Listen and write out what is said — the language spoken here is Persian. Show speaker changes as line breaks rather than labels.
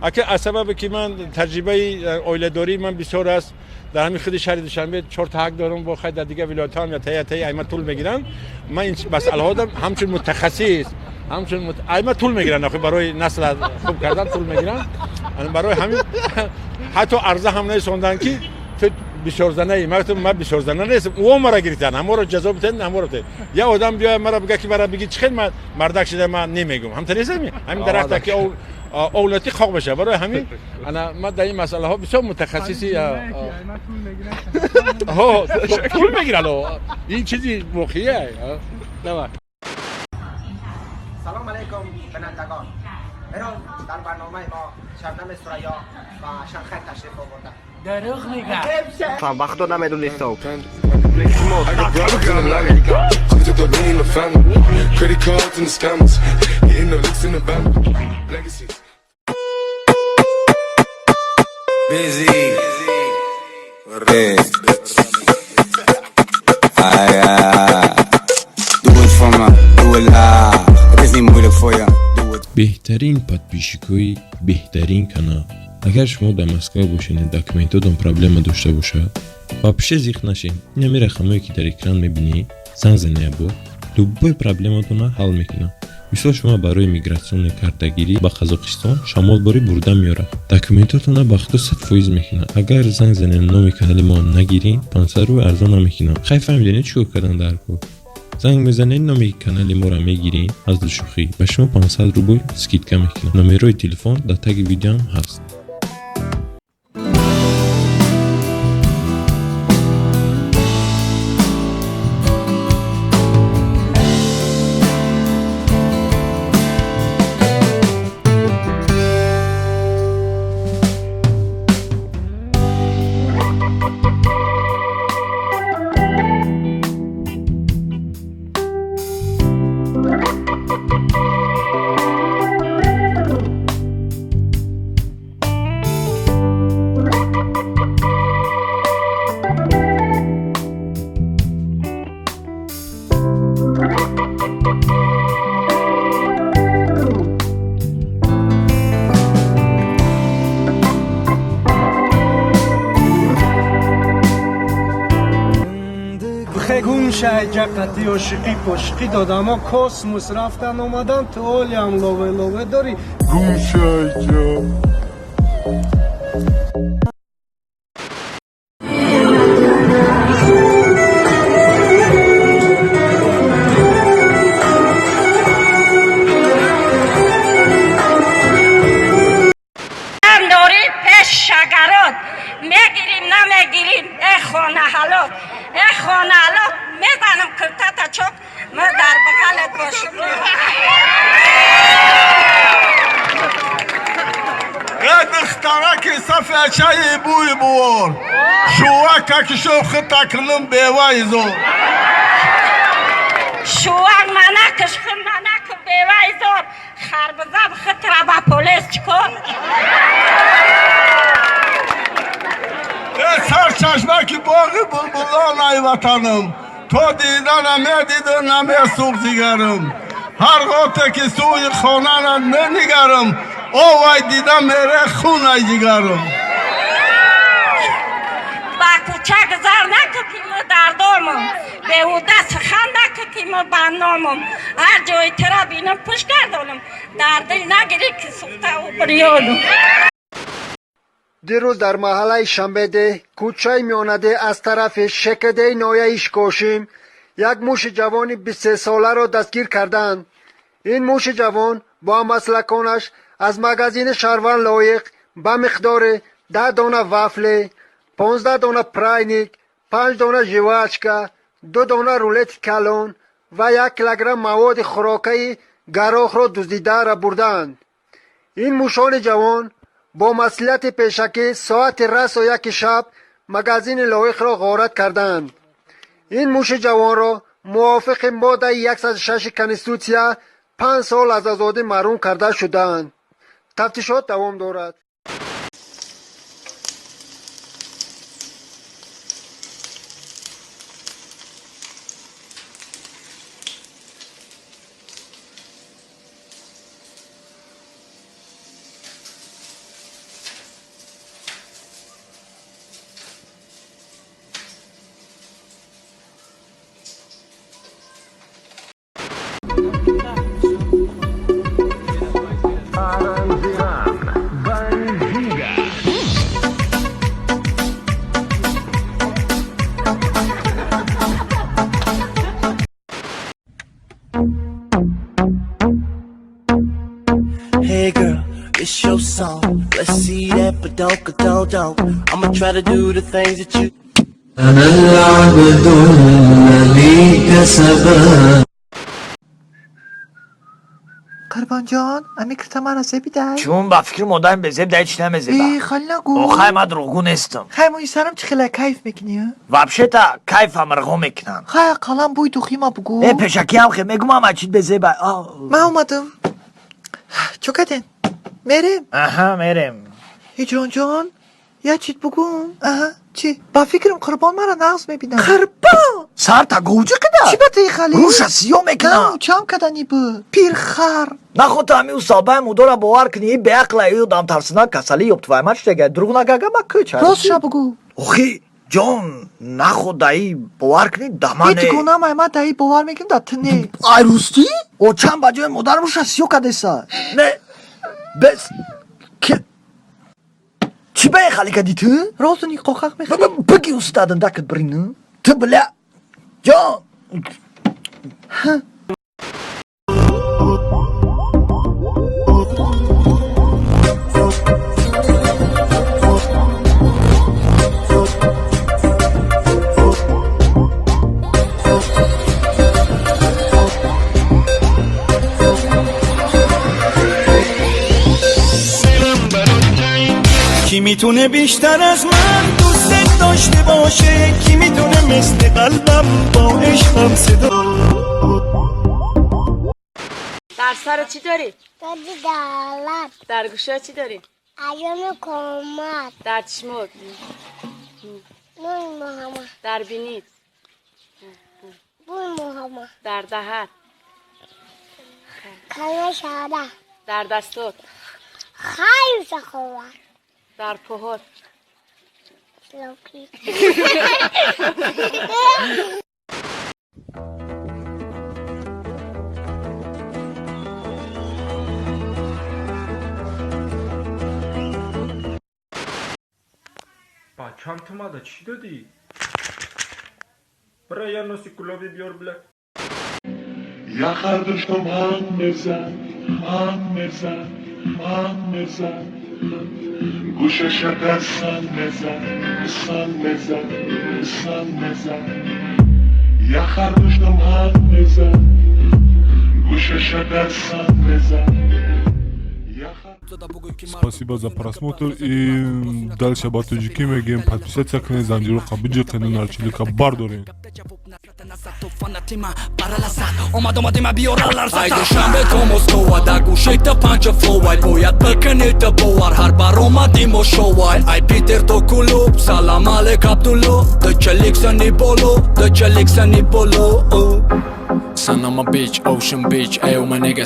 اگه از سبب که من تجربه اولیداری من بسیار است در همین خود شهر دوشنبه 4 تا حق دارم با خیلی در دیگه ولایت ها یا تای ایمه طول میگیرن. من این مسئله ها دارم همچون متخصص همچون ایمه طول میگیرن آخه برای نسل خوب کردن طول میگیرن. برای همین حتی عرضه هم نرسوندن که تو بسیار زنه ای من بسیار زنه نیستم او مرا گرفتن همه رو جزا بدن همه رو بدن یا آدم بیا مرا بگه که مرا بگی چخیل من مردک شده من نمیگم هم تریزم همین درخت که اولتی خواب بشه. برای همین انا ما در این مسئله ها بسیار متخصصی ها طول میگیرن این چیزی واقعیه.
سلام علیکم بینندگان. امروز در برنامه ما شبنم ثریا و شنخه تشریف آوردند.
دروغ میگه.
وقتو نمیدونستم.
Busy.
بهترین подписчикой بهترین کانال. اگر شما در مسکو باشین داکیومنتاتون پرابلم داشته باشه вообще زیخ نشین. این رقمایی که در اکران میبینی زنگ زنه با любой проблематون حل میکنه. مثلا شما برای میگراسیون کارتگیری با قزاقستان شمال باری برده میاره. داکیومنتاتون با اختصاص 100% میکنه. اگر زنگ زنه نام کانال ما نگیرین 500 رو ارزان نمیکنه. خیلی فهمیدین چیکار کردن در کو؟ زنگ میزنین نام کانال ما را میگیرین از شوخی به شما 500 روبل اسکیدکا میکنه. نمره تلفن در تگ ویدیو هم هست.
خگون شجقتی عاشقی پشقی دادم ها کاسموس رفتن اومدن تو حالی هم لوه داری گون شجا.
میگیریم نمیگیریم ای خانه حالا میزنم کرتا چوک ما در بغلت باشم.
ای دختره که صفحه چای بوی بور شوکه که شوخ تکلم بیوای زور
شوک منکش خون منک بیوای زور خربزه بخطره با پولیس چکن.
سر چشمه که باقی بلبلان ای وطنم تو دیدن نمیدیدن نمیسوق زیگرم هر غاطه که سوی خانه ننگرم او وای دیدم میره خون ای جگرم.
با کوچک زر نکتیم در دامم به او دست خند نکتیم بندامم هر جای ترا بینم پشت گردانم در دل نگیری که سوخته و بریانم.
دیروز در محله شنبهده کوچه میانده از طرف شکده نایه ایشکاشیم یک موش جوانی 23 ساله را دستگیر کردند. این موش جوان با مسلکانش از مغازین شهروان لایق به مقدار 10 دانه وافل، 15 دانه پراینیک، 5 دانه ژواچکا، 2 دانه رولت کلون و 1 کیلوگرم مواد خوراکی گراخ را دزدیده را بردند. این موشان جوان با مسئولیت پیشکی ساعت رس و 1 شب مغازین لایق را غارت کردند. این موش جوان را موافق ماده 106 کنستیتوسیا 5 سال از آزادی محروم کرده شدند. تفتیشات دوام دارد.
song. Let's see that don't. I'ma try to do the things that you.
أنا العبد الذي كسبان.
قربان جان امی کرتا من از بیدای
چون با فکر مادرم به زب دایچ نمیزه
ای خالی نگو
آخه من دروغو نیستم
خیلی سرم چه خیلی کیف میکنی
وابشه تا کیف هم رقم میکنن
خیلی قلم بوی تو خیما بگو
ای پشکی هم خیلی میگم هم اچید به زب
من اومدم چوکتن میریم
آها میرم
هجران جان یه چیت بگم چی؟ با فکرم قربان مرا نغز میبینم قربان
سر تا گوجه کده
چی بطه خالی؟
روش سیاه میکنم
نه چم کدنی با پیر خر
نه خود تا همی اصابه مدارا باور کنی به اقل ایو دام ترسنا کسالی یوب توی مچ دیگه دروغ نگه ما کچه
راست شا بگو
اخی جان نه خود دایی باور کنی دمانه
ایت گونه ما دایی باور میکنم دا تنه
ای روستی؟ او چند بجای مدارم روش سیاه کده سا نه بس که چی به خالی کدی تو؟
راست نی قاقق میخوری
بگی استادن دکت برینه تو بله جان
کی میتونه بیشتر از من دوست داشته باشه کی میتونه مثل قلبم با عشقم صدا
در سر چی داری؟
دالت
در گوشه چی داری؟
ایام کمد
در چشمت
نور محمد
در بینید
بوی محمد
در دهت
کلمه شهاده
در دستت
خیلی سخوبر
در پهت
سلوکی
با çantama چی دادی؟ برای یه نوسی کلابی بیار بله
یا خردشتم هم بزن گوشش سن بزن یا خردشتم هم بزن گوشش سن بزن
Спасибо за просмотр и дальше батуджики мегем подписаться к Занжиру Кабиджи канал Чилика Бардорин.
ای دوشنبه تو مسکو در گوشه تا پنج فلوایل باید بکنی تا باور هر بر اومدیم و شوایل ای پیتر تو کلوب سلام علیک عبدالله ده چلیک سنی بولو Son, I'm a bitch, ocean beach, ayo my nigga